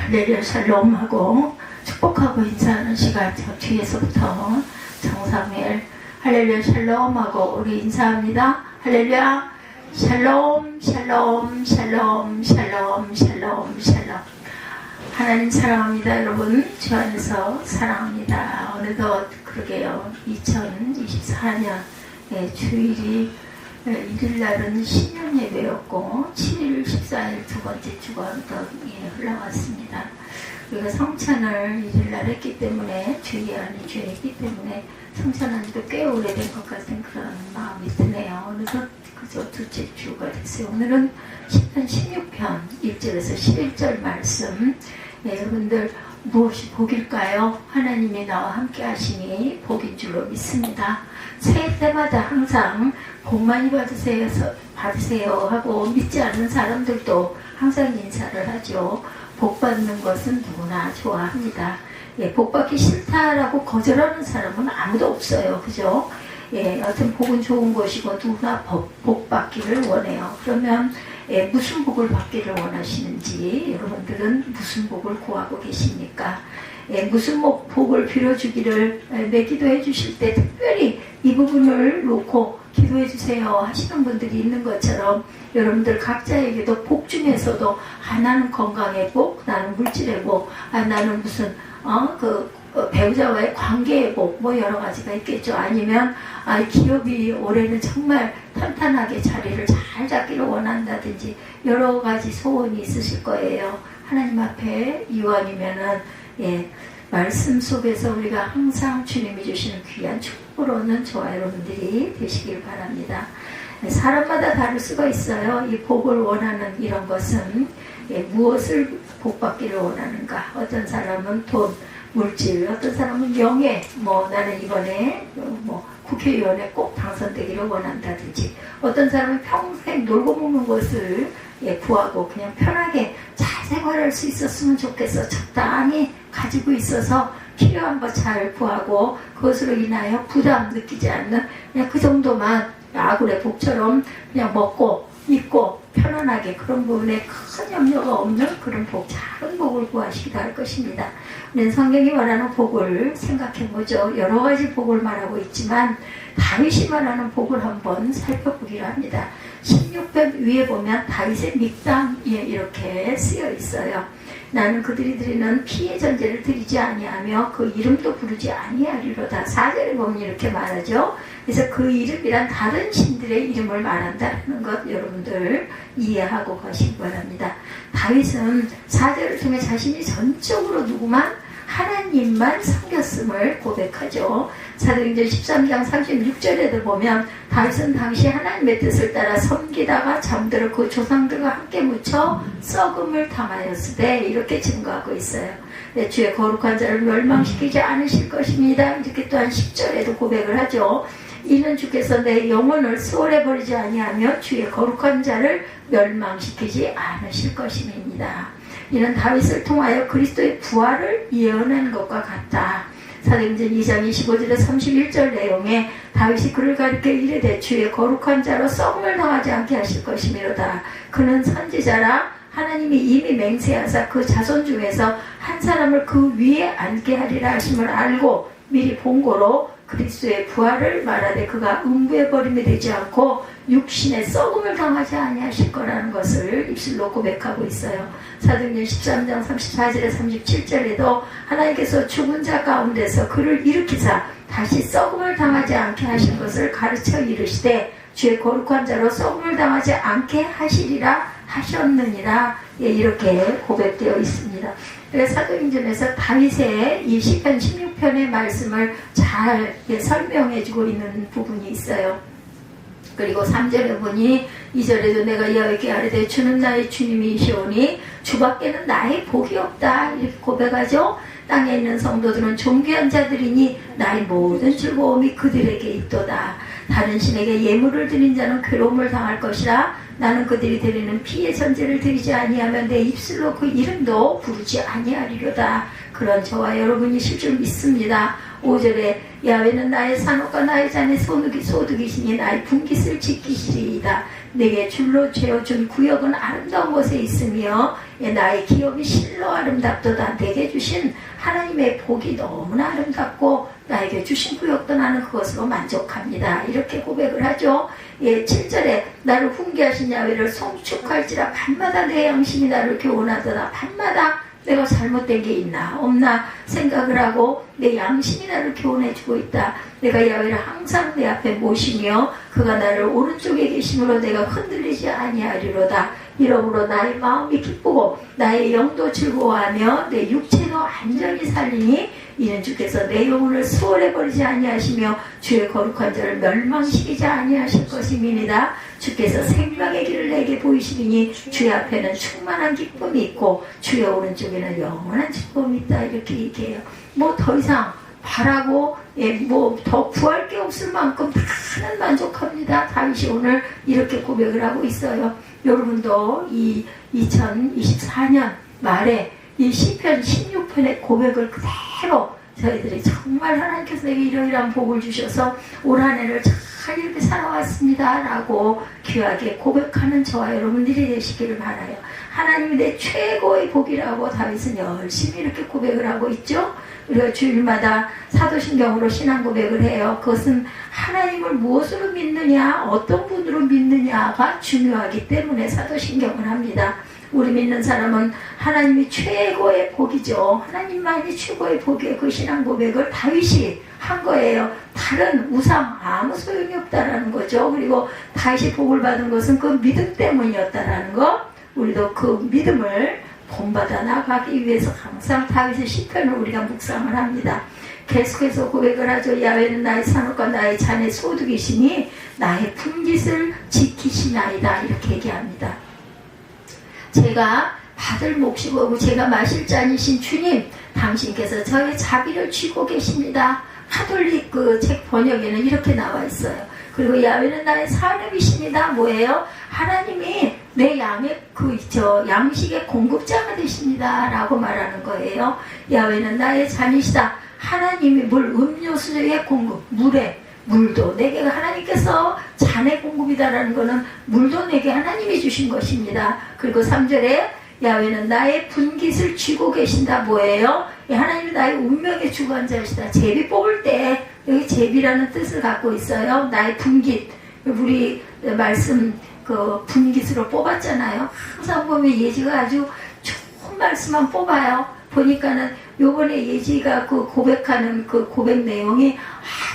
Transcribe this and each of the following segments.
할렐루야 샬롬하고 축복하고 인사하는 시간, 저 뒤에서부터 정사무엘 할렐루야 샬롬하고 우리 인사합니다. 할렐루야 샬롬 샬롬 샬롬 샬롬 샬롬 샬롬. 하나님 사랑합니다. 여러분 주 안에서 사랑합니다. 어느덧 그러게요, 2024년 주일이 일요일날은 신년 예배였고 7일 14일 두 번째 주가 어느덧 흘러갔습니다. 우리가 성찬을 일요일날 했기 때문에 주일 아닌 주에 했기 때문에 성찬한 지도 꽤 오래된 것 같은 그런 마음이 드네요. 어느덧 그저 둘째 주가 됐어요. 오늘은 10편 16편 1절에서 11절 말씀. 여러분들 무엇이 복일까요? 하나님이 나와 함께 하시니 복인 줄로 믿습니다. 새해 때마다 항상 복 많이 받으세요 하고 믿지 않는 사람들도 항상 인사를 하죠. 복 받는 것은 누구나 좋아합니다. 복 받기 싫다라고 거절하는 사람은 아무도 없어요. 그죠? 여튼 복은 좋은 것이고 누구나 복 받기를 원해요. 그러면 무슨 복을 받기를 원하시는지, 여러분들은 무슨 복을 구하고 계십니까? 무슨 복을 빌어주기를 기도해 주실 때 특별히 이 부분을 놓고 기도해 주세요 하시는 분들이 있는 것처럼, 여러분들 각자에게도 복 중에서도 나는 건강의 복, 나는 물질의 복, 나는 무슨 배우자와의 관계의 복, 여러 가지가 있겠죠. 아니면 기업이 올해는 정말 탄탄하게 자리를 잘 잡기를 원한다든지 여러 가지 소원이 있으실 거예요. 하나님 앞에 이왕이면은 말씀 속에서 우리가 항상 주님이 주시는 귀한 축복으로는 저와 여러분들이 되시길 바랍니다. 사람마다 다를 수가 있어요. 이 복을 원하는 이런 것은 무엇을 복받기를 원하는가. 어떤 사람은 돈, 물질, 어떤 사람은 명예, 나는 이번에 국회의원에 꼭 당선되기를 원한다든지, 어떤 사람은 평생 놀고 먹는 것을 구하고 그냥 편하게 잘 생활할 수 있었으면 좋겠어, 적당히 가지고 있어서 필요한 것 잘 구하고 그것으로 인하여 부담 느끼지 않는 그냥 그 정도만 아굴의 복처럼 그냥 먹고 입고 편안하게 그런 부분에 큰 염려가 없는 그런 복, 작은 복을 구하시기도 할 것입니다. 우리는 성경이 말하는 복을 생각해보죠. 여러 가지 복을 말하고 있지만 다윗이 말하는 복을 한번 살펴보기로 합니다. 16편 위에 보면 다윗의 믹담에 이렇게 쓰여 있어요. 나는 그들이 드리는 피의 전제를 드리지 아니하며 그 이름도 부르지 아니하리로다. 4절에 보면 이렇게 말하죠. 그래서 그 이름이란 다른 신들의 이름을 말한다는 것 여러분들 이해하고 가시기 바랍니다. 다윗은 4절을 통해 자신이 전적으로 누구만? 하나님만 섬겼음을 고백하죠. 사도행전 13장 36절에도 보면 다윗은 당시 하나님의 뜻을 따라 섬기다가 잠들어 그 조상들과 함께 묻혀 썩음을 당하였으되 이렇게 증거하고 있어요. 주의 거룩한 자를 멸망시키지 않으실 것입니다. 이렇게 또한 10절에도 고백을 하죠. 이는 주께서 내 영혼을 수월해 버리지 아니하며 주의 거룩한 자를 멸망시키지 않으실 것임입니다. 이는 다윗을 통하여 그리스도의 부활을 예언한 것과 같다. 사도행전 2장 25절에 31절 내용에 다윗이 그를 가리켜 이르되 주의 거룩한 자로 썩음을 당하지 않게 하실 것이미로다. 그는 선지자라 하나님이 이미 맹세하사 그 자손 중에서 한 사람을 그 위에 앉게 하리라 하심을 알고 미리 본고로 그리스도의 부활을 말하되 그가 음부의 버림이 되지 않고 육신의 썩음을 당하지 아니하실 거라는 것을 입술로 고백하고 있어요. 사도행전 13장 34절에 37절에도 하나님께서 죽은 자 가운데서 그를 일으키사 다시 썩음을 당하지 않게 하신 것을 가르쳐 이르시되 주의 거룩한 자로 썩음을 당하지 않게 하시리라 하셨느니라. 이렇게 고백되어 있습니다. 사도행전에서 다윗의 이 시편 16편의 말씀을 잘 설명해주고 있는 부분이 있어요. 그리고 3절에 보니 2절에도 내가 여호와께 아뢰되 주는 나의 주님이시오니 주밖에는 나의 복이 없다 이렇게 고백하죠. 땅에 있는 성도들은 존귀한 자들이니 나의 모든 즐거움이 그들에게 있도다. 다른 신에게 예물을 드린 자는 괴로움을 당할 것이라. 나는 그들이 드리는 피의 전제를 드리지 아니하면 내 입술로 그 이름도 부르지 아니하리로다. 그런 저와 여러분이실 줄 믿습니다. 5절에 야훼는 나의 산업과 나의 잔의 소득이시니 나의 분깃을 지키시리이다. 내게 줄로 죄어준 구역은 아름다운 곳에 있으며 나의 기업이 실로 아름답도다. 내게 주신 하나님의 복이 너무나 아름답고 나에게 주신 구역도 나는 그것으로 만족합니다. 이렇게 고백을 하죠. 7절에 나를 훈계하신 야훼를 송축할지라 밤마다 내 양심이 나를 교훈하더라. 밤마다 내가 잘못된 게 있나 없나 생각을 하고 내 양심이 나를 교훈해주고 있다. 내가 야훼를 항상 내 앞에 모시며 그가 나를 오른쪽에 계심으로 내가 흔들리지 아니하리로다. 이러므로 나의 마음이 기쁘고 나의 영도 즐거워하며 내 육체도 안전히 살리니 이는 주께서 내 영혼을 수월해 버리지 아니하시며 주의 거룩한 자를 멸망시키지 아니하실 것임이니이다. 주께서 생명의 길을 내게 보이시리니 주의 앞에는 충만한 기쁨이 있고 주의 오른쪽에는 영원한 기쁨이 있다. 이렇게 얘기해요. 뭐 더 이상 바라고 뭐 더 구할 게 없을 만큼 다는 만족합니다. 다윗이 오늘 이렇게 고백을 하고 있어요. 여러분도 이 2024년 말에 이 시편 16편의 고백을 그대로 저희들이 정말 하나님께서 내게 이러이러한 복을 주셔서 올 한 해를 잘 이렇게 살아왔습니다 라고 귀하게 고백하는 저와 여러분들이 되시기를 바라요. 하나님이 내 최고의 복이라고 다윗은 열심히 이렇게 고백을 하고 있죠. 우리가 주일마다 사도신경으로 신앙 고백을 해요. 그것은 하나님을 무엇으로 믿느냐, 어떤 분으로 믿느냐가 중요하기 때문에 사도신경을 합니다. 우리 믿는 사람은 하나님이 최고의 복이죠. 하나님만이 최고의 복이에요. 그 신앙 고백을 다윗이 한 거예요. 다른 우상 아무 소용이 없다라는 거죠. 그리고 다윗이 복을 받은 것은 그 믿음 때문이었다라는 거. 우리도 그 믿음을 본받아 나가기 위해서 항상 다윗의 시편을 우리가 묵상을 합니다. 계속해서 고백을 하죠. 야훼는 나의 산업과 나의 잔의 소득이시니 나의 품깃을 지키시나이다. 이렇게 얘기합니다. 제가 받을 몫이고 제가 마실 잔이신 주님, 당신께서 저의 자비를 쥐고 계십니다. 카톨릭 그 책 번역에는 이렇게 나와 있어요. 그리고 야훼는 나의 산업이십니다. 뭐예요? 하나님이 내 양식의 공급자가 되십니다 라고 말하는 거예요. 야훼는 나의 잔이시다. 하나님이 음료수의 공급, 물도 내게 하나님께서 잔의 공급이다라는 것은 물도 내게 하나님이 주신 것입니다. 그리고 3절에 야훼는 나의 분깃을 쥐고 계신다. 뭐예요? 하나님이 나의 운명의 주관자이시다. 제비 뽑을 때 여기 제비라는 뜻을 갖고 있어요. 나의 분깃, 우리 말씀 그 분깃으로 뽑았잖아요. 항상 보면 예지가 아주 좋은 말씀만 뽑아요. 보니까는 요번에 예지가 그 고백하는 그 고백 내용이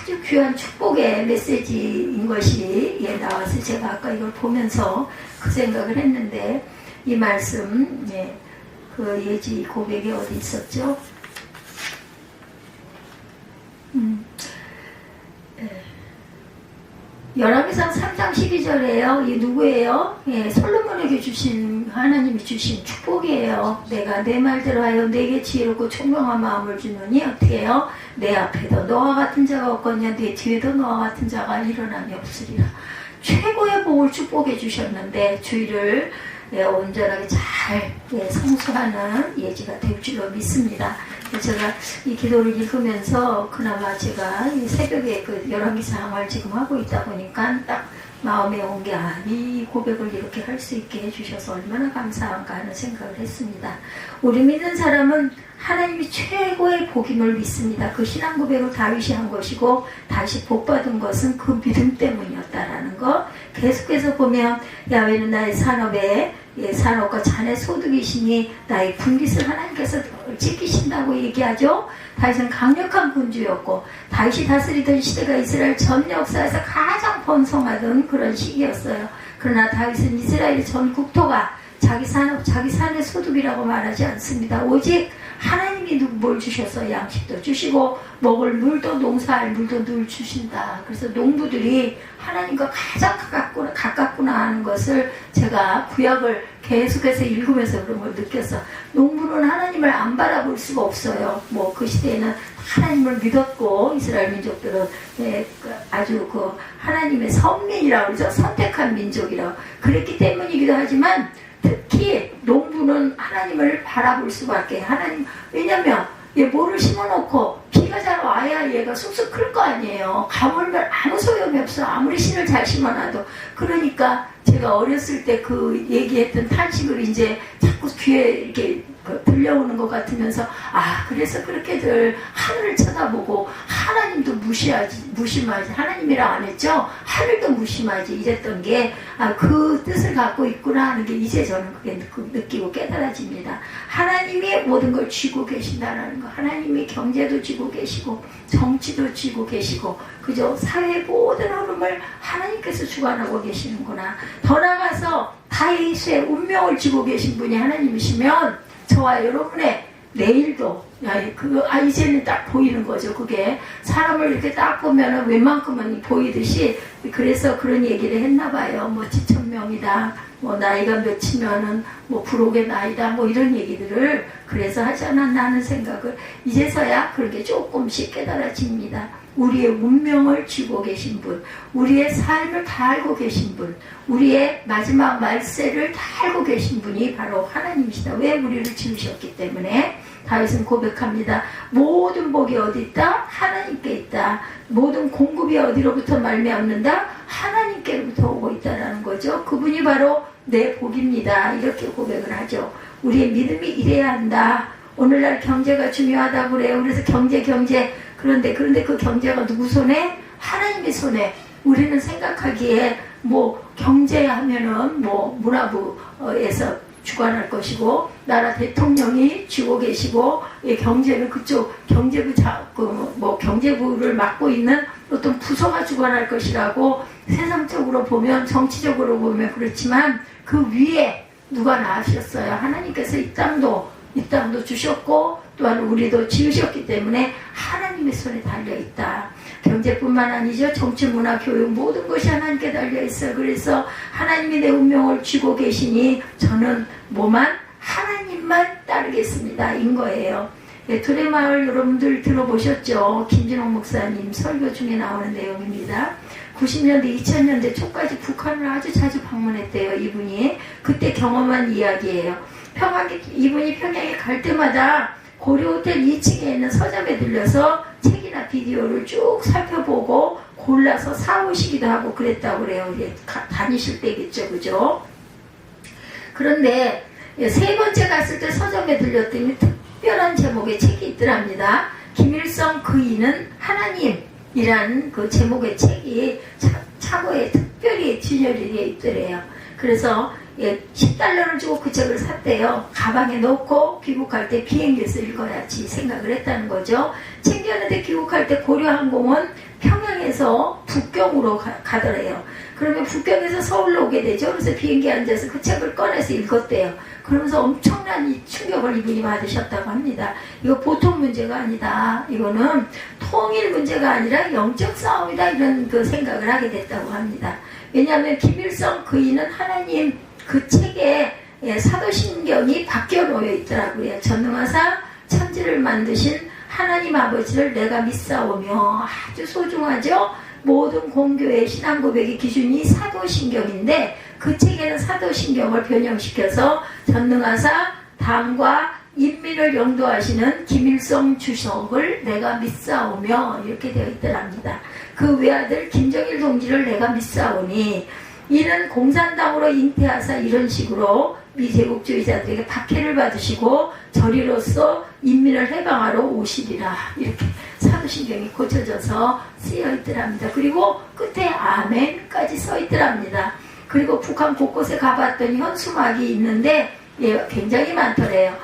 아주 귀한 축복의 메시지인 것이 나와서 제가 아까 이걸 보면서 그 생각을 했는데, 이 말씀, 그 예지 고백이 어디 있었죠? 열왕기상 3장 12절에요. 이 누구예요? 솔로몬에게 주신, 하나님이 주신 축복이에요. 내가 내 말대로 하여 내게 지혜롭고 총명한 마음을 주느니 어떻게 해요? 내 앞에도 너와 같은 자가 없거니와 내 뒤에도 너와 같은 자가 일어남이 없으리라. 최고의 복을 축복해 주셨는데 주의를 온전하게 잘 성수하는 예지가 될 줄로 믿습니다. 제가 이 기도를 읽으면서 그나마 제가 이 새벽에 그 열왕기상을 지금 하고 있다 보니까 딱 마음에 온 게 이 고백을 이렇게 할 수 있게 해주셔서 얼마나 감사한가 하는 생각을 했습니다. 우리 믿는 사람은 하나님이 최고의 복임을 믿습니다. 그 신앙 고백을 다윗이 한 것이고 다시 복받은 것은 그 믿음 때문이었다라는 거. 계속해서 보면 야훼는 나의 산업과 잔의 소득이시니 나의 분깃을 하나님께서 지키신다고 얘기하죠. 다윗은 강력한 군주였고 다윗이 다스리던 시대가 이스라엘 전 역사에서 가장 번성하던 그런 시기였어요. 그러나 다윗은 이스라엘 전 국토가 자기 산업, 자기 산의 소득이라고 말하지 않습니다. 오직 하나님이 뭘 주셔서 양식도 주시고 먹을 물도, 농사할 물도 늘 주신다. 그래서 농부들이 하나님과 가장 가깝구나 하는 것을 제가 구약을 계속해서 읽으면서 그런 걸 느꼈어. 농부는 하나님을 안 바라볼 수가 없어요. 뭐 그 시대에는 하나님을 믿었고 이스라엘 민족들은 아주 그 하나님의 선민이라고 그러죠. 선택한 민족이라고 그랬기 때문이기도 하지만 특히 농부는 하나님을 바라볼 수밖에. 왜냐면 뭐를 심어놓고 비가 비가 잘 와야 얘가 쑥쑥 클 거 아니에요. 가물면 아무 소용이 없어. 아무리 씨를 잘 심어놔도. 그러니까 제가 어렸을 때 그 얘기했던 탄식을 이제 자꾸 귀에 이렇게 들려오는 것 같으면서, 아, 그래서 그렇게들 하늘을 쳐다보고 하나님도 무심하지. 하나님이라 안 했죠? 하늘도 무심하지. 이랬던 게, 아, 그 뜻을 갖고 있구나 하는 게 이제 저는 그게 느끼고 깨달아집니다. 하나님이 모든 걸 쥐고 계신다는 거. 하나님이 경제도 쥐고 계시고, 정치도 쥐고 계시고, 그죠? 사회의 모든 흐름을 하나님께서 주관하고 계시는구나. 더 나아가서 다윗의 운명을 쥐고 계신 분이 하나님이시면 저와 여러분의 내일도 이제는 딱 보이는 거죠. 그게 사람을 이렇게 딱 보면은 웬만큼은 보이듯이. 그래서 그런 얘기를 했나 봐요. 뭐 지천명이다, 뭐 나이가 몇이면은 뭐 부록의 나이다, 뭐 이런 얘기들을 그래서 하지 않았나 하는 생각을 이제서야 그런 게 조금씩 깨달아집니다. 우리의 운명을 쥐고 계신 분, 우리의 삶을 다 알고 계신 분, 우리의 마지막 말세를 다 알고 계신 분이 바로 하나님이시다. 왜 우리를 지으셨기 때문에. 다윗은 고백합니다. 모든 복이 어디 있다? 하나님께 있다. 모든 공급이 어디로부터 말미암는다? 하나님께로부터 오고 있다라는 거죠. 그분이 바로 내 복입니다. 이렇게 고백을 하죠. 우리의 믿음이 이래야 한다. 오늘날 경제가 중요하다고 그래요. 그래서 경제. 그런데 그 경제가 누구 손에? 하나님의 손에. 우리는 생각하기에 뭐 경제하면은 뭐 문화부에서 주관할 것이고, 나라 대통령이 쥐고 계시고, 경제는 그쪽 경제부를 맡고 있는 어떤 부서가 주관할 것이라고 세상적으로 보면, 정치적으로 보면 그렇지만 그 위에 누가 나으셨어요? 하나님께서 이 땅도 주셨고 또한 우리도 지으셨기 때문에 하나님의 손에 달려있다. 경제뿐만 아니죠. 정치, 문화, 교육 모든 것이 하나님께 달려있어요. 그래서 하나님이 내 운명을 쥐고 계시니 저는 하나님만 따르겠습니다. 인 거예요. 두레마을 여러분들 들어보셨죠? 김진홍 목사님 설교 중에 나오는 내용입니다. 90년대, 2000년대 초까지 북한을 아주 자주 방문했대요. 이분이. 그때 경험한 이야기예요. 이분이 평양에 갈 때마다 고려호텔 2층에 있는 서점에 들려서 책이나 비디오를 쭉 살펴보고 골라서 사오시기도 하고 그랬다고 그래요. 다니실 때겠죠. 그죠? 그런데 세 번째 갔을 때 서점에 들렸더니 특별한 제목의 책이 있더랍니다. 김일성 그이는 하나님이라는 그 제목의 책이 차고에 특별히 진열이 되어 있더래요. 그래서 10달러를 주고 그 책을 샀대요. 가방에 넣고 귀국할 때 비행기에서 읽어야지 생각을 했다는 거죠. 챙겼는데 귀국할 때 고려항공은 평양에서 북경으로 가더래요. 그러면 북경에서 서울로 오게 되죠. 그래서 비행기에 앉아서 그 책을 꺼내서 읽었대요. 그러면서 엄청난 충격을 이분이 받으셨다고 합니다. 이거 보통 문제가 아니다. 이거는 통일 문제가 아니라 영적 싸움이다. 이런 그 생각을 하게 됐다고 합니다. 왜냐하면 김일성 그이는 하나님 그 책에 사도신경이 바뀌어 놓여 있더라고요. 전능하사 천지를 만드신 하나님 아버지를 내가 믿사오며. 아주 소중하죠. 모든 공교의 신앙 고백의 기준이 사도신경인데 그 책에는 사도신경을 변형시켜서 전능하사 당과 인민을 영도하시는 김일성 주석을 내가 믿사오며 이렇게 되어 있더랍니다. 그 외아들 김정일 동지를 내가 믿사오니 이는 공산당으로 잉태하사 이런 식으로 미제국주의자들에게 박해를 받으시고 저리로서 인민을 해방하러 오시리라. 이렇게 사도신경이 고쳐져서 쓰여 있더랍니다. 그리고 끝에 아멘까지 써 있더랍니다. 그리고 북한 곳곳에 가봤더니 현수막이 있는데 굉장히 많더래요.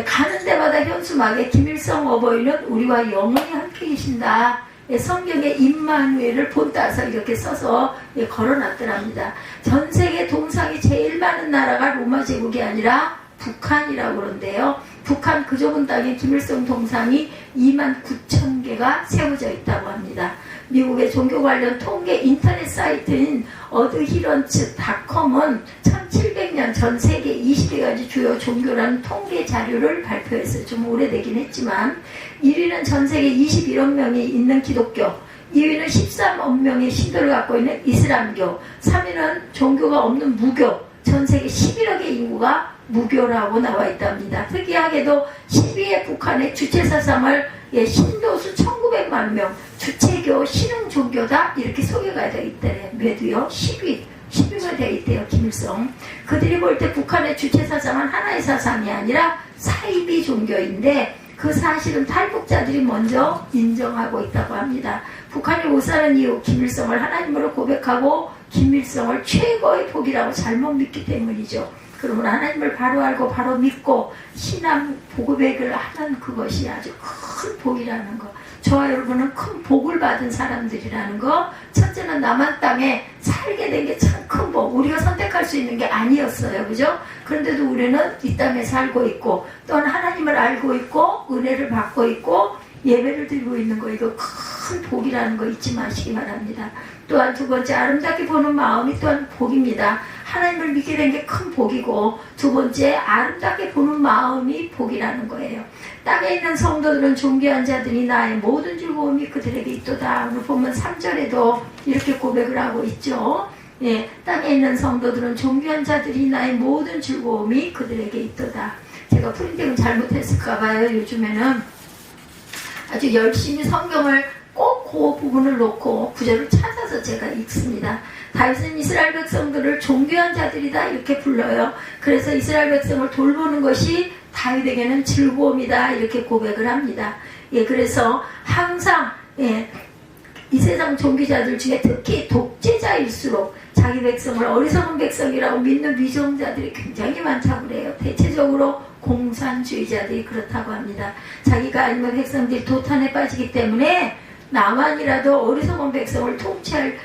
가는 데마다 현수막에 김일성 어버이는 우리와 영원히 함께 계신다. 성경에 임마누엘을 본따서 이렇게 써서 걸어놨더랍니다. 전 세계 동상이 제일 많은 나라가 로마 제국이 아니라 북한이라고 그러는데요. 북한 그 좁은 땅에 김일성 동상이 29,000개가 세워져 있다고 합니다. 미국의 종교 관련 통계 인터넷 사이트인 어드히런츠닷컴은 1700년 전 세계 20여 가지 주요 종교라는 통계 자료를 발표했어요. 좀 오래되긴 했지만 1위는 전 세계 21억 명이 있는 기독교, 2위는 13억 명의 신도를 갖고 있는 이슬람교, 3위는 종교가 없는 무교, 전 세계 11억의 인구가 무교라고 나와 있답니다. 특이하게도 12회 북한의 주체사상을 신도수 1900만 명, 주체교, 신흥종교다 이렇게 소개가 되어 있대요. 매도요 10위가 되어 있대요. 김일성. 그들이 볼 때 북한의 주체사상은 하나의 사상이 아니라 사이비 종교인데 그 사실은 탈북자들이 먼저 인정하고 있다고 합니다. 북한이 못 사는 이유, 김일성을 하나님으로 고백하고 김일성을 최고의 복이라고 잘못 믿기 때문이죠. 그러면 하나님을 바로 알고 바로 믿고 신앙 보고백을 하는 그것이 아주 큰 복이라는 거. 저와 여러분은 큰 복을 받은 사람들이라는 거. 첫째는 남한 땅에 살게 된 게 참 큰 복. 우리가 선택할 수 있는 게 아니었어요. 그죠? 그런데도 우리는 이 땅에 살고 있고 또한 하나님을 알고 있고 은혜를 받고 있고 예배를 드리고 있는 거. 이거 큰 복이라는 거 잊지 마시기 바랍니다. 또한 두 번째, 아름답게 보는 마음이 또한 복입니다. 하나님을 믿게 된 게 큰 복이고, 두 번째, 아름답게 보는 마음이 복이라는 거예요. 땅에 있는 성도들은 존귀한 자들이 나의 모든 즐거움이 그들에게 있도다. 오늘 보면 3절에도 이렇게 고백을 하고 있죠. 예, 땅에 있는 성도들은 존귀한 자들이 나의 모든 즐거움이 그들에게 있도다. 제가 프린팅을 잘못했을까봐요. 요즘에는 아주 열심히 성경을 꼭 그 부분을 놓고 구절을 찾아서 제가 읽습니다. 다윗은 이스라엘 백성들을 존귀한 자들이다 이렇게 불러요. 그래서 이스라엘 백성을 돌보는 것이 다윗에게는 즐거움이다 이렇게 고백을 합니다. 예, 그래서 항상 이 세상 종기자들 중에 특히 독재자일수록 자기 백성을 어리석은 백성이라고 믿는 위정자들이 굉장히 많다고 그래요. 대체적으로 공산주의자들이 그렇다고 합니다. 자기가 아니면 백성들이 도탄에 빠지기 때문에 나만이라도 어리석은 백성을 통치할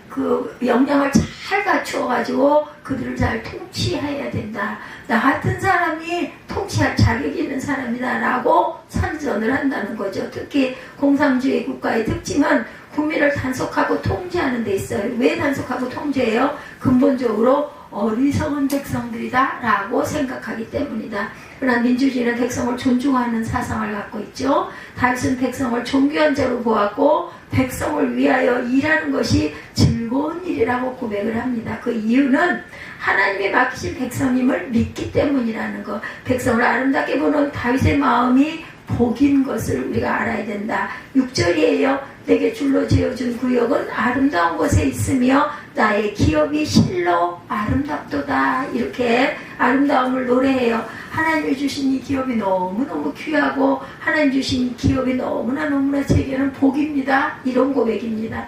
그 역량을 잘 갖추어가지고 그들을 잘 통치해야 된다. 나 같은 사람이 통치할 자격이 있는 사람이다 라고 선전을 한다는 거죠. 특히 공산주의 국가의 특징은 국민을 단속하고 통제하는 데 있어요. 왜 단속하고 통제해요? 근본적으로 어리석은 백성들이다 라고 생각하기 때문이다. 그러나 민주주의는 백성을 존중하는 사상을 갖고 있죠. 다윗은 백성을 존귀한 자로 보았고 백성을 위하여 일하는 것이 즐거운 일이라고 고백을 합니다. 그 이유는 하나님이 맡기신 백성임을 믿기 때문이라는 것. 백성을 아름답게 보는 다윗의 마음이 복인 것을 우리가 알아야 된다. 6절이에요. 내게 줄로 지어준 구역은 아름다운 곳에 있으며 나의 기업이 실로 아름답도다. 이렇게 아름다움을 노래해요. 하나님이 주신 이 기업이 너무너무 귀하고 하나님 주신 이 기업이 너무나 제게는 복입니다. 이런 고백입니다.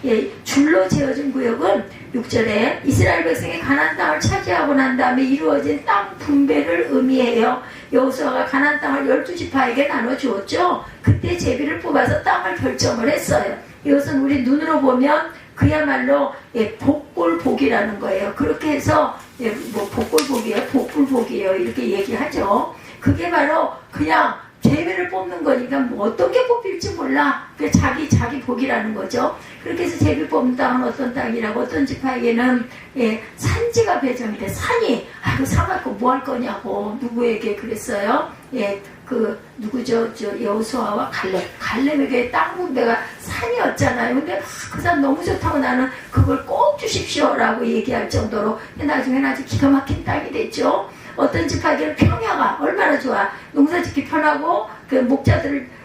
예, 줄로 지어준 구역은 6절에 이스라엘 백성이 가나안 땅을 차지하고 난 다음에 이루어진 땅 분배를 의미해요. 여호수아가 가나안 땅을 12지파에게 나눠주었죠. 그때 제비를 뽑아서 땅을 결정을 했어요. 이것은 우리 눈으로 보면 그야말로 복골복이라는 거예요. 그렇게 해서 뭐 복골복이에요, 복불복이에요 이렇게 얘기하죠. 그게 바로 그냥 제비를 뽑는 거니까 뭐 어떤 게 뽑힐지 몰라. 그게 자기 복이라는 거죠. 그렇게 해서 제비 뽑는 땅은 어떤 땅이라고 어떤 지파에게는 산지가 배정이 돼. 산이 사 갖고 뭐 할 거냐고 누구에게 그랬어요. 누구죠? 여호수아와 갈렙에게 땅 분배가 산이었잖아요. 근데 그 산 너무 좋다고 나는 그걸 꼭 주십시오라고 얘기할 정도로 나중에는 아주 기가 막힌 땅이 됐죠. 어떤 지파에게는 평야가 얼마나 좋아. 농사짓기 편하고 그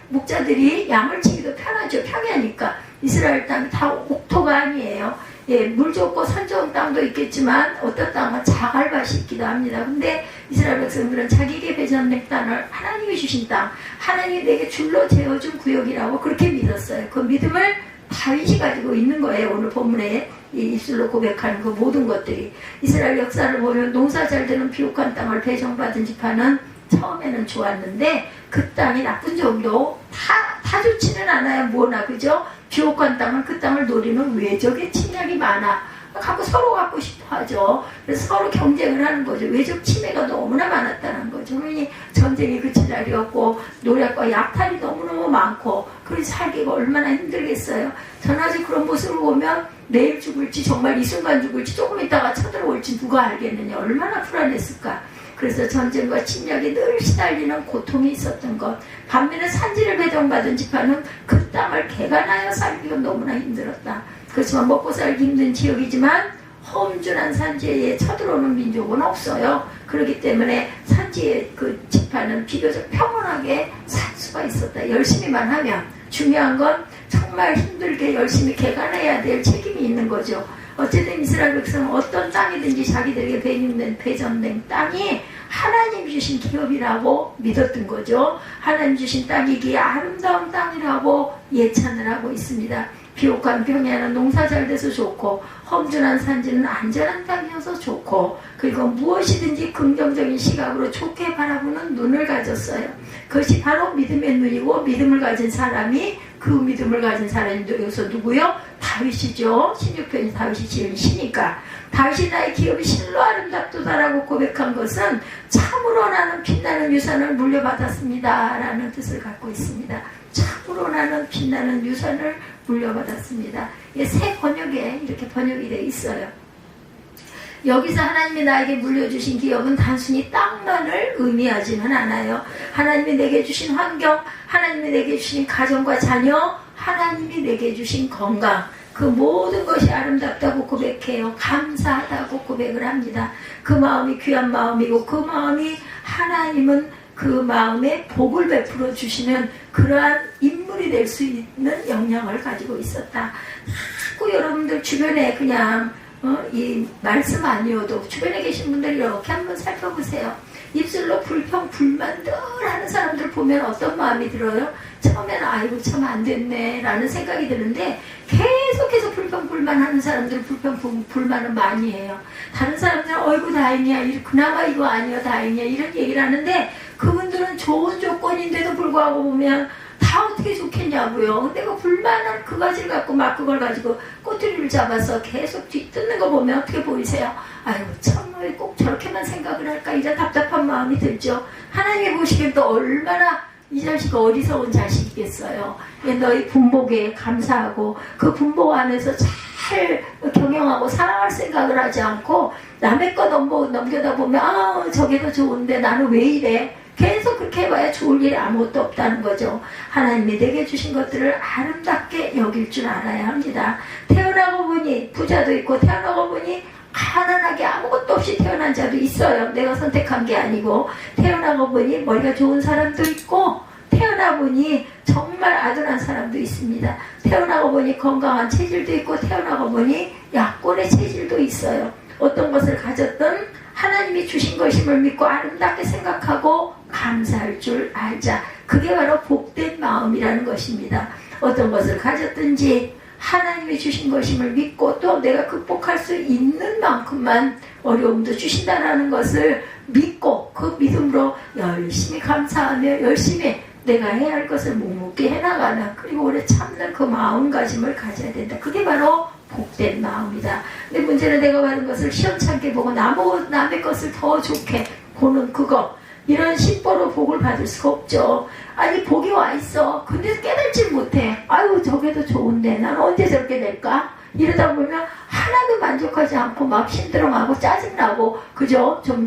목자들이 양을 치기도 편하죠. 평야니까. 이스라엘 땅이 다 옥토가 아니에요. 예, 물 좋고 산 좋은 땅도 있겠지만 어떤 땅은 자갈밭이 있기도 합니다. 근데 이스라엘 백성들은 자기에게 배정된 땅을 하나님이 주신 땅, 하나님이 내게 줄로 재어준 구역이라고 그렇게 믿었어요. 그 믿음을 다윗이 가지고 있는 거예요. 오늘 본문에 이 입술로 고백하는 그 모든 것들이. 이스라엘 역사를 보면 농사 잘 되는 비옥한 땅을 배정받은 지파는 처음에는 좋았는데 그 땅이 나쁜 정도 다 좋지는 않아요. 뭐나 그죠? 비옥한 땅은 그 땅을 노리는 외적의 침략이 많아. 서로 갖고 싶어 하죠. 그래서 서로 경쟁을 하는 거죠. 외적 침해가 너무나 많았다는 거죠. 전쟁이 그칠 날이 없고 노략과 약탈이 너무너무 많고 그래서 살기가 얼마나 힘들겠어요. 저는 아직 그런 모습을 보면 내일 죽을지 정말 이 순간 죽을지 조금 있다가 쳐들어올지 누가 알겠느냐. 얼마나 불안했을까. 그래서 전쟁과 침략이 늘 시달리는 고통이 있었던 것. 반면에 산지를 배정받은 지파는 그 땅을 개간하여 살기가 너무나 힘들었다. 그렇지만 먹고 살기 힘든 지역이지만 험준한 산지에 쳐들어오는 민족은 없어요. 그렇기 때문에 산지의 그 지파는 비교적 평온하게 살 수가 있었다. 열심히만 하면. 중요한 건 정말 힘들게 열심히 개간해야 될 책임이 있는 거죠. 어쨌든 이스라엘 백성은 어떤 땅이든지 자기들에게 배정된 땅이 하나님 주신 기업이라고 믿었던 거죠. 하나님 주신 땅이기에 아름다운 땅이라고 예찬을 하고 있습니다. 비옥한 평야는 농사 잘 돼서 좋고 험준한 산지는 안전한 땅이어서 좋고 그리고 무엇이든지 긍정적인 시각으로 좋게 바라보는 눈을 가졌어요. 그것이 바로 믿음의 눈이고 믿음을 가진 사람이 그 믿음을 가진 사람이 여기서 누구요? 다윗이죠. 16편이 다윗이 지은 시니까 다윗이 나의 기업이 실로 아름답도다라고 고백한 것은 참으로 나는 빛나는 유산을 물려받았습니다 라는 뜻을 갖고 있습니다. 참으로 나는 빛나는 유산을 물려받았습니다. 새 번역에 이렇게 번역이 되어 있어요. 여기서 하나님이 나에게 물려주신 기업은 단순히 땅만을 의미하지는 않아요. 하나님이 내게 주신 환경, 하나님이 내게 주신 가정과 자녀, 하나님이 내게 주신 건강, 그 모든 것이 아름답다고 고백해요. 감사하다고 고백을 합니다. 그 마음이 귀한 마음이고 그 마음이 하나님은 그 마음에 복을 베풀어 주시는 그러한 인물이 될 수 있는 영향을 가지고 있었다. 자꾸 여러분들 주변에 그냥 이 말씀 아니어도 주변에 계신 분들 이렇게 한번 살펴보세요. 입술로 불평 불만 늘 하는 사람들 보면 어떤 마음이 들어요? 처음에는 아이고 참 안 됐네 라는 생각이 드는데 계속해서 불평 불만 하는 사람들은 불평 불만은 많이 해요. 다른 사람들은 어이구 다행이야 그나마 이거 아니야 다행이야 이런 얘기를 하는데 그분들은 좋은 조건인데도 불구하고 보면 다 어떻게 좋겠냐고요. 근데 그 불만은 그 가지를 갖고 막 그걸 가지고 꼬투리를 잡아서 계속 뒤뜯는 거 보면 어떻게 보이세요? 아이고 참 왜 꼭 저렇게만 생각을 할까 이런 답답한 마음이 들죠. 하나님이 보시기엔 또 얼마나 이 자식 어리석은 자식이겠어요. 너희 분복에 감사하고 그 분복 안에서 잘 경영하고 사랑할 생각을 하지 않고 남의 거 넘겨다 보면 아 저게 더 좋은데 나는 왜 이래 계속 그렇게 해봐야 좋을 일이 아무것도 없다는 거죠. 하나님이 내게 주신 것들을 아름답게 여길 줄 알아야 합니다. 태어나고 보니 부자도 있고 태어나고 보니 가난하게 아무것도 없이 태어난 자도 있어요. 내가 선택한 게 아니고 태어나고 보니 머리가 좋은 사람도 있고 태어나 보니 정말 아둔한 사람도 있습니다. 태어나고 보니 건강한 체질도 있고 태어나고 보니 약골의 체질도 있어요. 어떤 것을 가졌든 하나님이 주신 것임을 믿고 아름답게 생각하고 감사할 줄 알자. 그게 바로 복된 마음이라는 것입니다. 어떤 것을 가졌든지 하나님이 주신 것임을 믿고 또 내가 극복할 수 있는 만큼만 어려움도 주신다는 것을 믿고 그 믿음으로 열심히 감사하며 열심히 내가 해야 할 것을 묵묵히 해나가는 그리고 오래 참는 그 마음가짐을 가져야 된다. 그게 바로 복된 마음이다. 근데 문제는 내가 받은 것을 시원찮게 보고 남의 것을 더 좋게 보는 그거 이런 심보로 복을 받을 수가 없죠. 아니 복이 와 있어. 근데 깨달지 못해. 아유 저게 더 좋은데 난 언제 저렇게 될까? 이러다 보면 하나도 만족하지 않고 막 힘들어하고 짜증나고 그죠? 좀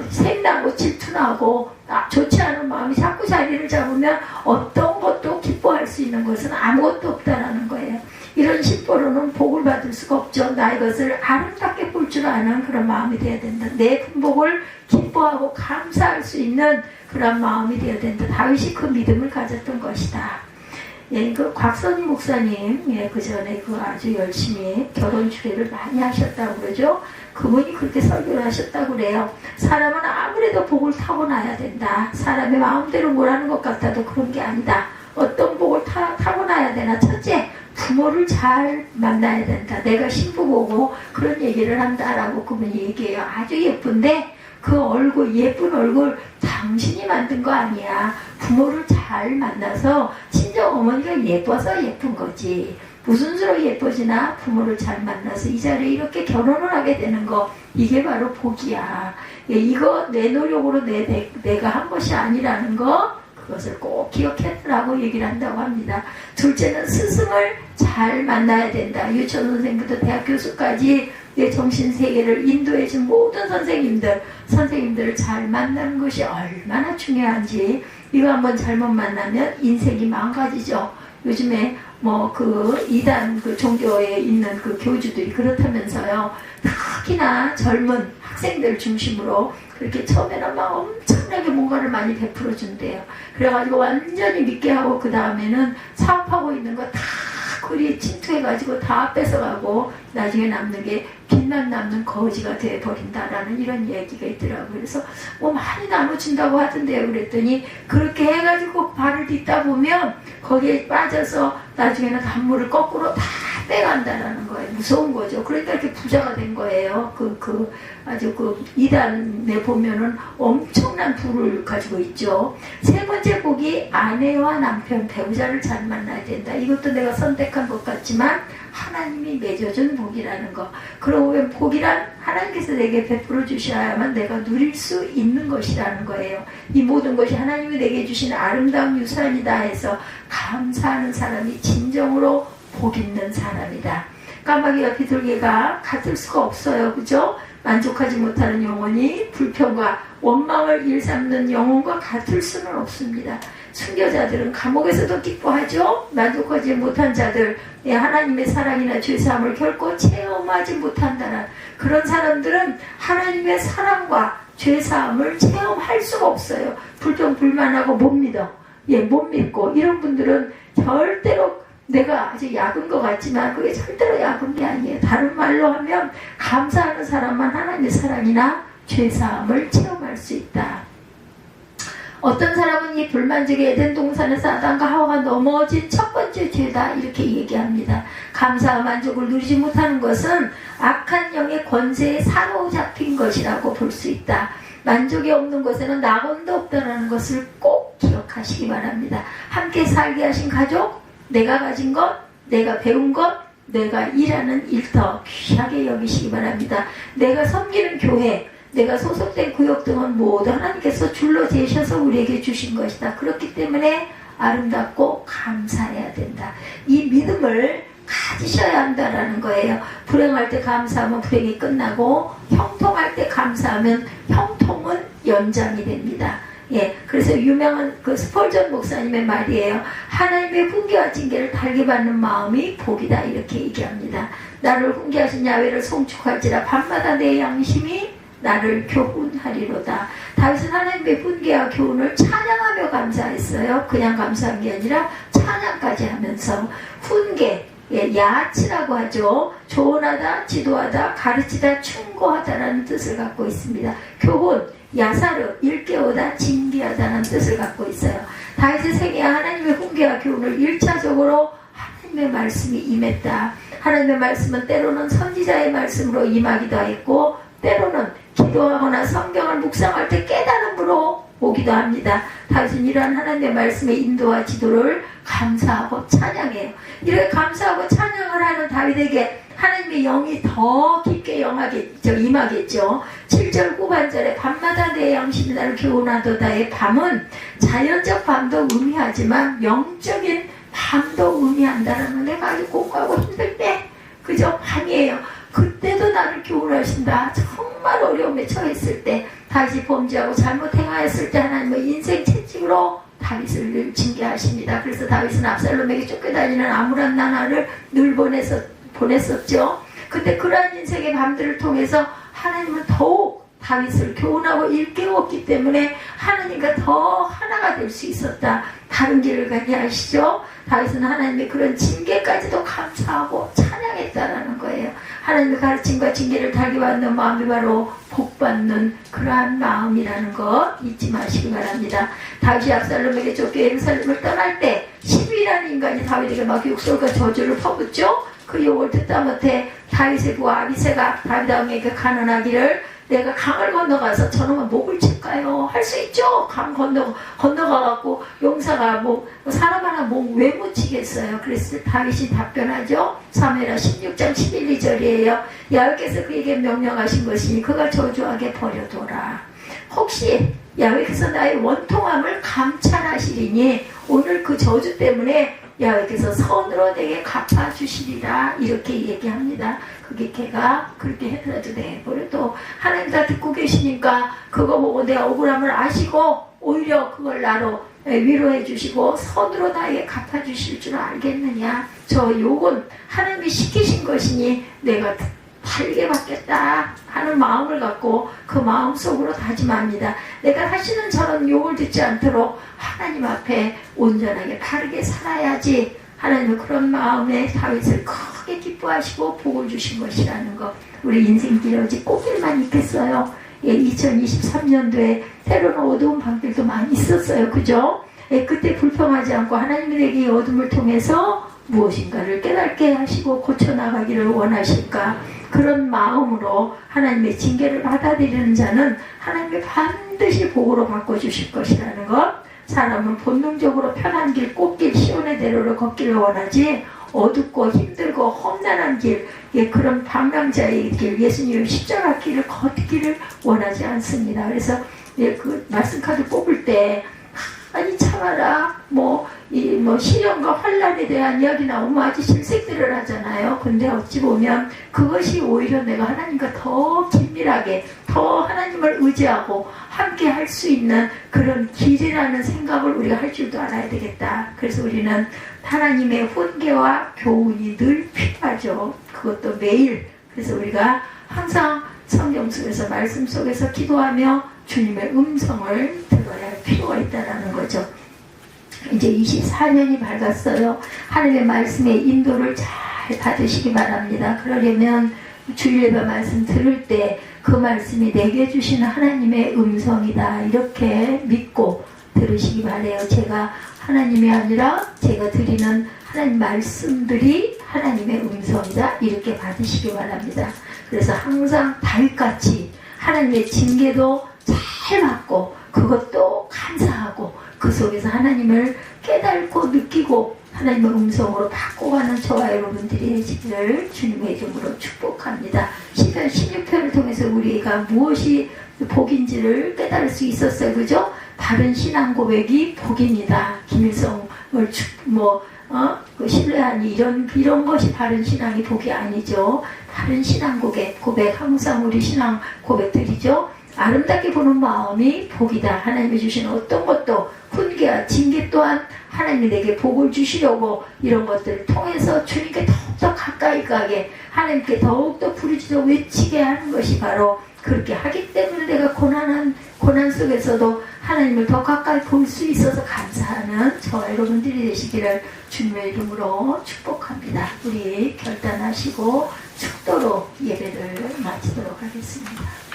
생나고 질투나고 좋지 않은 마음이 자꾸 자리를 잡으면 어떤 것도 기뻐할 수 있는 것은 아무것도 없다라는 거예요. 이런 심보로는 복을 받을 수가 없죠. 나의 것을 아름답게 볼 줄 아는 그런 마음이 되어야 된다. 내 분복을 기뻐하고 감사할 수 있는 그런 마음이 되어야 된다. 다윗이 그 믿음을 가졌던 것이다. 예, 그 곽선희 목사님, 예, 그 전에 그 아주 열심히 결혼 주례를 많이 하셨다고 그러죠. 그분이 그렇게 설교를 하셨다고 그래요. 사람은 아무래도 복을 타고나야 된다. 사람의 마음대로 뭐라는 것 같아도 그런 게 아니다. 어떤 복을 타고나야 되나? 첫째, 부모를 잘 만나야 된다. 내가 신부 보고 그런 얘기를 한다라고 그분이 얘기해요. 아주 예쁜데 그 얼굴, 예쁜 얼굴 당신이 만든 거 아니야. 부모를 잘 만나서 친정 어머니가 예뻐서 예쁜 거지. 무슨 수로 예뻐지나 부모를 잘 만나서 이 자리에 이렇게 결혼을 하게 되는 거 이게 바로 복이야. 예, 이거 내 노력으로 내가 한 것이 아니라는 거 그것을 꼭 기억해라고 얘기를 한다고 합니다. 둘째는 스승을 잘 만나야 된다. 유치원 선생부터 대학 교수까지 내 정신세계를 인도해준 모든 선생님들을 잘 만나는 것이 얼마나 중요한지 이거 한번 잘못 만나면 인생이 망가지죠. 요즘에 뭐 그 이단 그 종교에 있는 그 교주들이 그렇다면서요. 특히나 젊은 학생들 중심으로 그렇게 처음에는 막 엄청나게 뭔가를 많이 베풀어 준대요. 그래가지고 완전히 믿게 하고 그 다음에는 사업하고 있는 거 다 그리 침투해가지고 다 뺏어가고 나중에 남는 게 빛만 남는 거지가 돼버린다라는 이런 얘기가 있더라고요. 그래서 뭐 많이 나눠준다고 하던데요. 그랬더니 그렇게 해가지고 발을 딛다 보면 거기에 빠져서 나중에는 단물을 거꾸로 다 빼간다라는 거예요. 무서운 거죠. 그러니까 이렇게 부자가 된 거예요. 아주 그 이단에 보면은 엄청난 부를 가지고 있죠. 세 번째 복이 아내와 남편, 배우자를 잘 만나야 된다. 이것도 내가 선택한 것 같지만 하나님이 맺어준 복이라는 거. 그러고 보면 복이란 하나님께서 내게 베풀어 주셔야만 내가 누릴 수 있는 것이라는 거예요. 이 모든 것이 하나님이 내게 주신 아름다운 유산이다 해서 감사하는 사람이 진정으로 복 있는 사람이다. 깜빡이와 비둘기가 같을 수가 없어요. 그죠? 만족하지 못하는 영혼이 불평과 원망을 일삼는 영혼과 같을 수는 없습니다. 순교자들은 감옥에서도 기뻐하죠. 만족하지 못한 자들, 하나님의 사랑이나 죄사함을 결코 체험하지 못한다는 그런 사람들은 하나님의 사랑과 죄사함을 체험할 수가 없어요. 불평불만하고 못 믿어. 못 믿고 이런 분들은 절대로 내가 아주 약은 것 같지만 그게 절대로 약은 게 아니에요. 다른 말로 하면 감사하는 사람만 하나님의 사랑이나 죄사함을 체험할 수 있다. 어떤 사람은 이 불만족의 에덴 동산에서 아담과 하와가 넘어진 첫 번째 죄다 이렇게 얘기합니다. 감사와 만족을 누리지 못하는 것은 악한 영의 권세에 사로잡힌 것이라고 볼 수 있다. 만족이 없는 것에는 낙원도 없다는 것을 꼭 기억하시기 바랍니다. 함께 살게 하신 가족, 내가 가진 것, 내가 배운 것, 내가 일하는 일터 귀하게 여기시기 바랍니다. 내가 섬기는 교회, 내가 소속된 구역 등은 모두 하나님께서 줄로 재셔서 우리에게 주신 것이다. 그렇기 때문에 아름답고 감사해야 된다. 이 믿음을 가지셔야 한다라는 거예요. 불행할 때 감사하면 불행이 끝나고 형통할 때 감사하면 형통은 연장이 됩니다. 그래서 유명한 그 스펄전 목사님의 말이에요. 하나님의 훈계와 징계를 달게 받는 마음이 복이다 이렇게 얘기합니다. 나를 훈계하신 야훼를 송축할지라 밤마다 내 양심이 나를 교훈하리로다. 다윗은 하나님의 훈계와 교훈을 찬양하며 감사했어요. 그냥 감사한 게 아니라 찬양까지 하면서 훈계, 야치라고 하죠. 조언하다, 지도하다, 가르치다, 충고하다라는 뜻을 갖고 있습니다. 교훈, 야사르, 일깨우다, 징계하다는 뜻을 갖고 있어요. 다윗의 생애에 하나님의 훈계와 교훈을 1차적으로 하나님의 말씀이 임했다. 하나님의 말씀은 때로는 선지자의 말씀으로 임하기도 했고 때로는 기도하거나 성경을 묵상할 때 깨달음으로 오기도 합니다. 다윗은 이러한 하나님의 말씀의 인도와 지도를 감사하고 찬양해요. 이렇게 감사하고 찬양을 하는 다윗에게 하나님의 영이 더 깊게 임하겠죠. 7절 후반절에 밤마다 내 양심이 나를 교훈하도다의 밤은 자연적 밤도 의미하지만 영적인 밤도 의미한다는 건 내가 아주 공부하고 힘들 때 그저 밤이에요. 그때도 나를 교훈하신다. 정말 어려움에 처했을 때 다윗이 범죄하고 잘못 행하였을 때 하나님의 인생 채찍으로 다윗을 늘 징계하십니다. 그래서 다윗은 압살롬에게 쫓겨다니는 아므람 나라를 늘 보냈었죠. 근데 그러한 인생의 밤들을 통해서 하나님은 더욱 다윗을 교훈하고 일깨웠기 때문에 하나님과 더 하나가 될 수 있었다. 다른 길을 가게 하시죠. 다윗은 하나님의 그런 징계까지도 감사하고 찬양했다라는 거예요. 하나님의 가르침과 징계를 달게 받는 마음이 바로 복받는 그러한 마음이라는 거 잊지 마시기 바랍니다. 다윗이 압살롬에게 쫓겨 예루살렘을 떠날 때 시비라는 인간이 다윗에게 막 욕설과 저주를 퍼붓죠. 그 욕을 듣다 못해 다윗의 부하 아비새가 다윗 왕에게 간언하기를 내가 강을 건너가서 저놈은 목을 칠까요? 할 수 있죠. 강 건너가갖고 용사가 사람 하나 목 왜 못 치겠어요? 그래서 다윗이 답변하죠. 사무엘하 16장 11, 2절이에요. 야훼께서 그에게 명령하신 것이니 그가 저주하게 버려둬라. 혹시 야훼께서 나의 원통함을 감찰하시리니 오늘 그 저주 때문에 야훼께서 선으로 내게 갚아주시리라 이렇게 얘기합니다. 그게 걔가 그렇게 해서도 돼. 또 하나님 다 듣고 계시니까 그거 보고 내 억울함을 아시고 오히려 그걸 나로 위로해 주시고 선으로 나에게 갚아주실 줄 알겠느냐. 저 욕은 하나님이 시키신 것이니 내가 바르게 받겠다 하는 마음을 갖고 그 마음 속으로 다짐합니다. 내가 다시는 저런 욕을 듣지 않도록 하나님 앞에 온전하게 바르게 살아야지 하나님은 그런 마음에 다윗을 크게 기뻐하시고 복을 주신 것이라는 것. 우리 인생길에 어찌 꽃길만 있겠어요. 2023년도에 때로는 어두운 밤길도 많이 있었어요. 그죠? 그때 불평하지 않고 하나님이 내게 이 어둠을 통해서 무엇인가를 깨닫게 하시고 고쳐나가기를 원하실까. 그런 마음으로 하나님의 징계를 받아들이는 자는 하나님이 반드시 복으로 바꿔주실 것이라는 것. 사람은 본능적으로 편한 길, 꽃길, 시온의 대로를 걷기를 원하지 어둡고 힘들고 험난한 길, 그런 방랑자의 길, 예수님의 십자가 길을 걷기를 원하지 않습니다. 그래서 그 말씀 카드 뽑을 때 아니 참아라 시련과 환란에 대한 이야기 나오면 아주 질색들을 하잖아요. 근데 어찌 보면 그것이 오히려 내가 하나님과 더 긴밀하게 더 하나님을 의지하고 함께 할 수 있는 그런 길이라는 생각을 우리가 할 줄도 알아야 되겠다. 그래서 우리는 하나님의 훈계와 교훈이 늘 필요하죠. 그것도 매일. 그래서 우리가 항상 성경 속에서 말씀 속에서 기도하며 주님의 음성을 들어야 할 필요가 있다는 거죠. 이제 24년이 밝았어요. 하나님의 말씀의 인도를 잘 받으시기 바랍니다. 그러려면 주일예배 말씀 들을 때 그 말씀이 내게 주시는 하나님의 음성이다 이렇게 믿고 들으시기 바라요. 제가 하나님이 아니라 제가 드리는 하나님 말씀들이 하나님의 음성이다 이렇게 받으시기 바랍니다. 그래서 항상 다윗같이 하나님의 징계도 잘 받고 그것도 감사하고 그 속에서 하나님을 깨닫고 느끼고 하나님의 음성으로 바꿔가는 저와 여러분들이 되시기를 주님의 이름으로 축복합니다. 시편 16편을 통해서 우리가 무엇이 복인지를 깨달을 수 있었어요. 그죠? 바른 신앙 고백이 복입니다. 김일성을 신뢰하니 이런 것이 바른 신앙이 복이 아니죠. 바른 신앙 고백 항상 우리 신앙 고백들이죠. 아름답게 보는 마음이 복이다. 하나님이 주시는 어떤 것도 훈계와 징계 또한 하나님이 내게 복을 주시려고 이런 것들을 통해서 주님께 더욱더 가까이 가게 하나님께 더욱더 부르짖어 외치게 하는 것이 바로 그렇게 하기 때문에 내가 고난 속에서도 하나님을 더 가까이 볼 수 있어서 감사하는 저와 여러분들이 되시기를 주님의 이름으로 축복합니다. 우리 결단하시고 축도로 예배를 마치도록 하겠습니다.